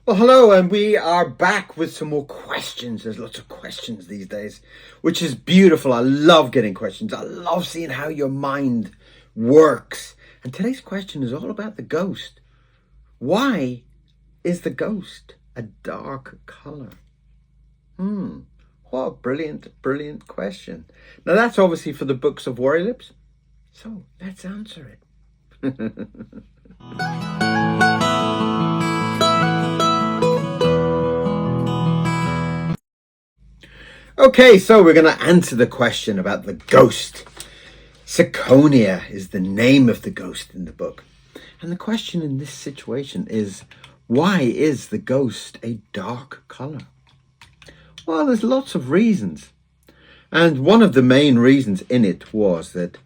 Well, hello, and we are back with some more questions. There's lots of questions these days, which is beautiful. I love getting questions. I love seeing how your mind works. And today's question is all about the ghost. Why is the ghost a dark color? What a brilliant, brilliant question. Now, that's obviously for the books of Worry Lips. So let's answer it. Okay, so we're going to answer the question about the ghost. Seconia is the name of the ghost in the book. And the question in this situation is, why is the ghost a dark color? Well, there's lots of reasons. And one of the main reasons in it was that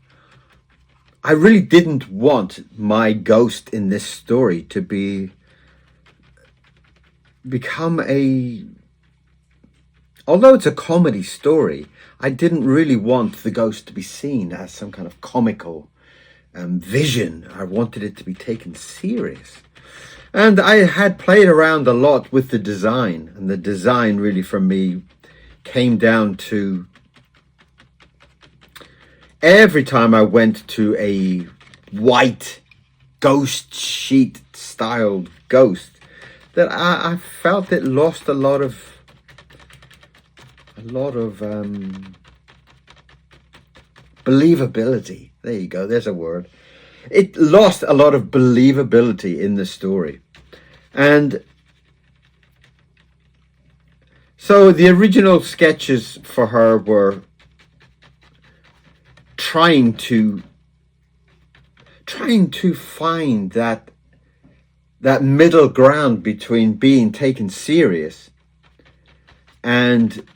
I really didn't want my ghost in this story to become a... Although it's a comedy story, I didn't really want the ghost to be seen as some kind of comical vision. I wanted it to be taken serious. And I had played around a lot with the design. And the design really for me came down to every time I went to a white ghost sheet styled ghost, that I felt it lost a lot of believability. There you go, there's a word. It lost a lot of believability in the story. And so the original sketches for her were trying to find that middle ground between being taken serious and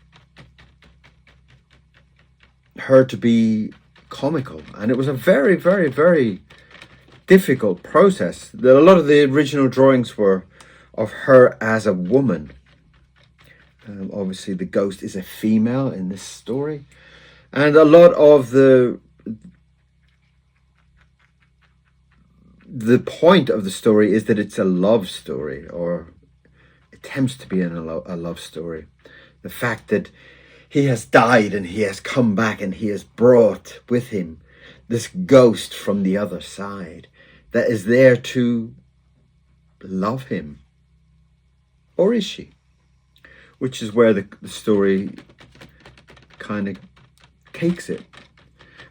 her to be comical. And it was a very, very, very difficult process. A lot of the original drawings were of her as a woman. Obviously the ghost is a female in this story, and a lot of the point of the story is that it's a love story, or attempts to be a love story. The fact that he has died and he has come back and he has brought with him this ghost from the other side that is there to love him. Or is she? Which is where the story kind of takes it.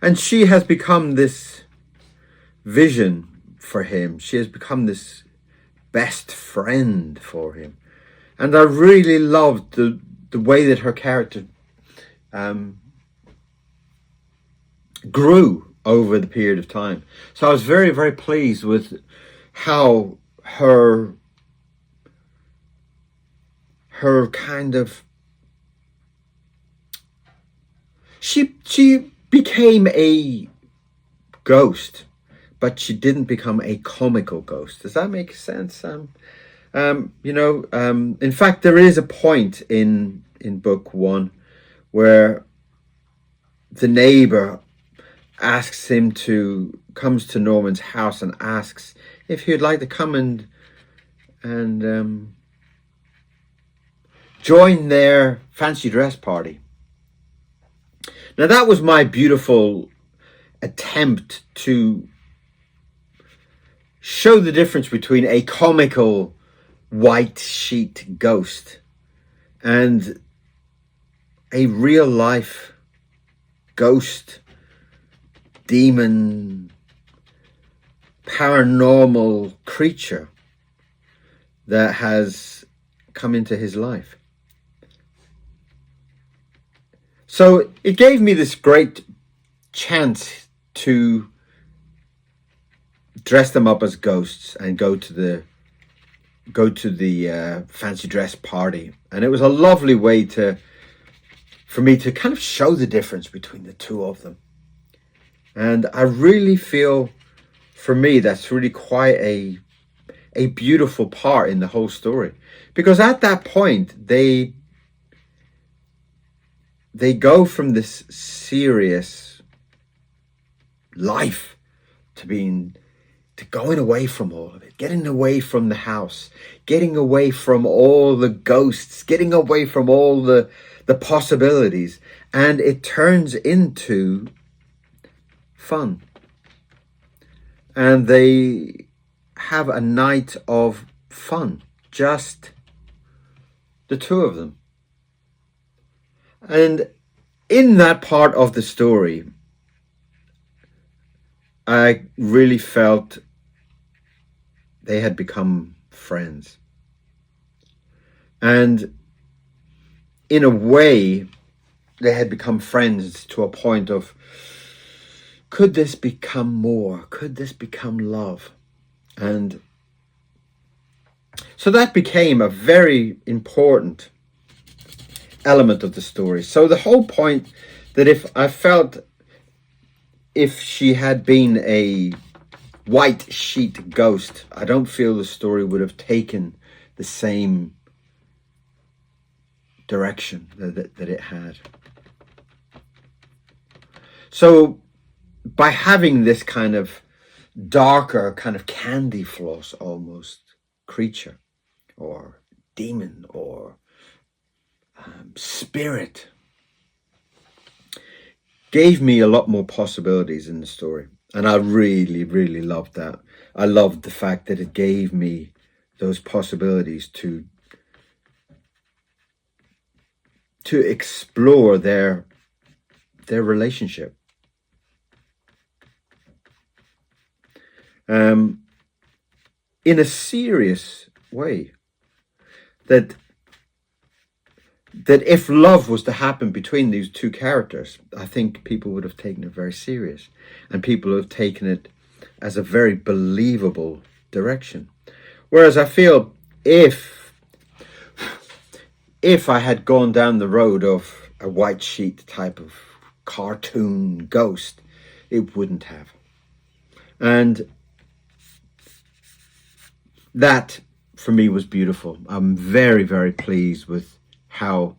And she has become this vision for him. She has become this best friend for him. And I really loved the way that her character grew over the period of time. So I was very, very pleased with how her kind of... She became a ghost, but she didn't become a comical ghost. Does that make sense? In fact, there is a point in book one where the neighbor comes to Norman's house and asks if he would like to come and join their fancy dress party. Now that was my beautiful attempt to show the difference between a comical white sheet ghost and a real life ghost, demon, paranormal creature that has come into his life. So it gave me this great chance to dress them up as ghosts and go to the fancy dress party. And it was a lovely way for me to kind of show the difference between the two of them. And I really feel, for me, that's really quite a beautiful part in the whole story. Because at that point, they go from this serious life to being to going away from all of it, getting away from the house, getting away from all the ghosts, getting away from all the possibilities. And it turns into fun. And they have a night of fun, just the two of them. And in that part of the story, I really felt they had become friends. And in a way, they had become friends to a point of, could this become more? Could this become love? And so that became a very important element of the story. So the whole point that if she had been a white sheet ghost, I don't feel the story would have taken the same direction that it had. So by having this kind of darker, kind of candy floss almost creature or demon or spirit, gave me a lot more possibilities in the story. And I really, really loved that. I loved the fact that it gave me those possibilities to explore their relationship. In a serious way. That if love was to happen between these two characters, I think people would have taken it very serious, and people would have taken it as a very believable direction. Whereas I feel if I had gone down the road of a white sheet type of cartoon ghost, it wouldn't have. And that for me was beautiful. I'm very, very pleased with how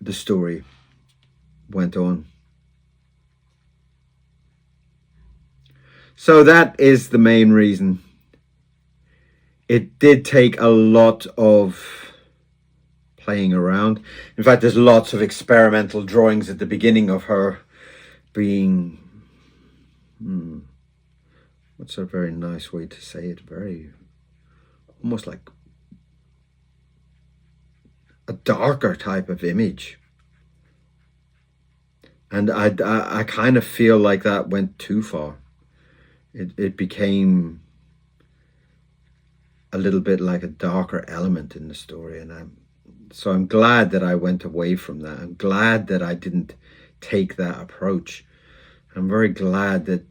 the story went on. So that is the main reason. It did take a lot of playing around. In fact, there's lots of experimental drawings at the beginning of her being, what's a very nice way to say it? Very, almost like a darker type of image. And I kind of feel like that went too far. It became a little bit like a darker element in the story. And I'm glad that I went away from that. I'm glad that I didn't take that approach. I'm very glad that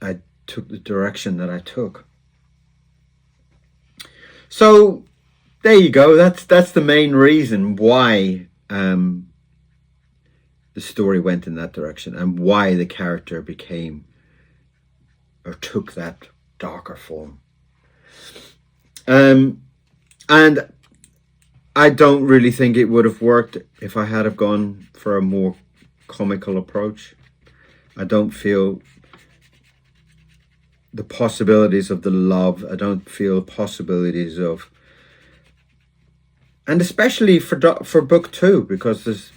I took the direction that I took. So there you go. That's the main reason why the story went in that direction, and why the character became or took that darker form. And I don't really think it would have worked if I had have gone for a more comical approach. I don't feel the possibilities of the love. I don't feel possibilities of, and especially for book 2, because there's,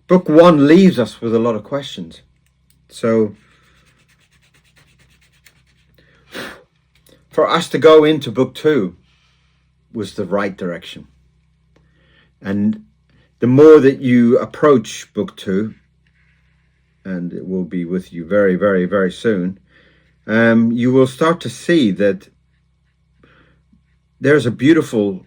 book 1 leaves us with a lot of questions. So for us to go into book 2 was the right direction. And the more that you approach book 2, and it will be with you very, very, very soon, you will start to see that there's a beautiful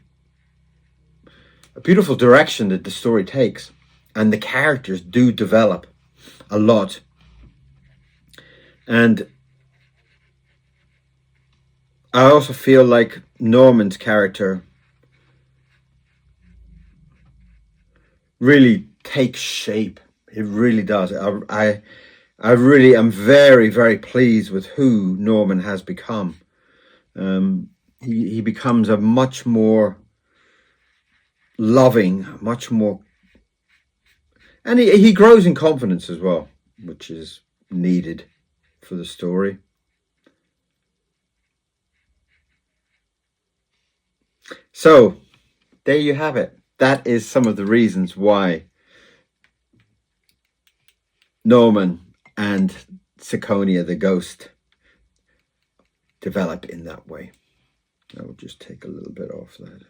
direction that the story takes, and the characters do develop a lot. And I also feel like Norman's character really takes shape. It really does. I really am very, very pleased with who Norman has become. He becomes a much more loving, much more, and he grows in confidence as well, which is needed for the story. So there you have it. That is some of the reasons why Norman and Ciconia the ghost develop in that way. I will just take a little bit off that.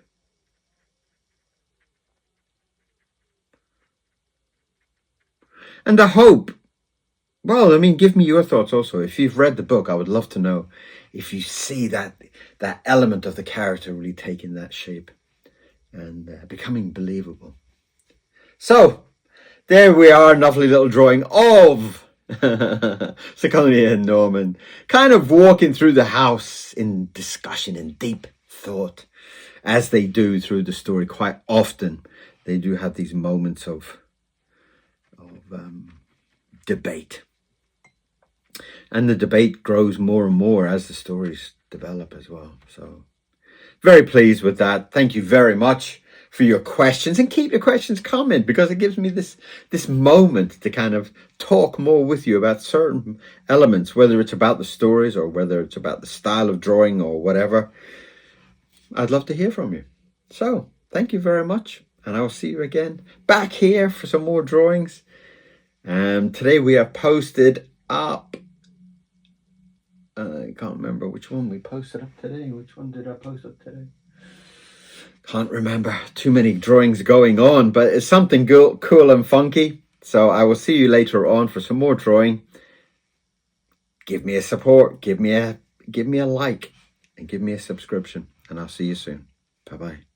And the hope. Well, I mean, give me your thoughts also. If you've read the book, I would love to know if you see that element of the character really taking that shape and becoming believable. So, there we are, lovely little drawing of Ciconia and Norman, kind of walking through the house in discussion and deep thought, as they do through the story. Quite often, they do have these moments of debate. And the debate grows more and more as the stories develop as well. So, very pleased with that. Thank you very much for your questions, and keep your questions coming, because it gives me this moment to kind of talk more with you about certain elements, whether it's about the stories or whether it's about the style of drawing or whatever. I'd love to hear from you. So thank you very much, and I'll see you again back here for some more drawings. Today we have posted up, I can't remember which one we posted up today. Which one did I post up today? Can't remember. Too many drawings going on, but it's something cool and funky. So I will see you later on for some more drawing. Give me a support, give me a like, and give me a subscription, and I'll see you soon. Bye-bye.